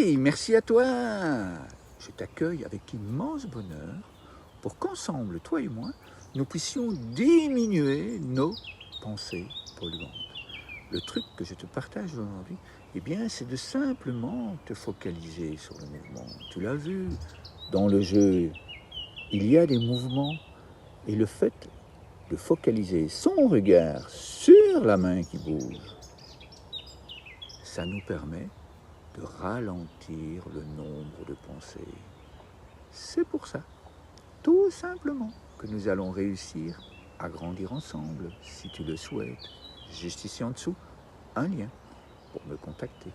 Oui, merci à toi. Je t'accueille avec immense bonheur pour qu'ensemble, toi et moi, nous puissions diminuer nos pensées polluantes. Le truc que je te partage aujourd'hui, eh bien, c'est de simplement te focaliser sur le mouvement. Tu l'as vu, dans le jeu, il y a des mouvements et le fait de focaliser son regard sur la main qui bouge, ça nous permet de ralentir le nombre de pensées. C'est pour ça, tout simplement, que nous allons réussir à grandir ensemble, si tu le souhaites. Juste ici en dessous, un lien pour me contacter.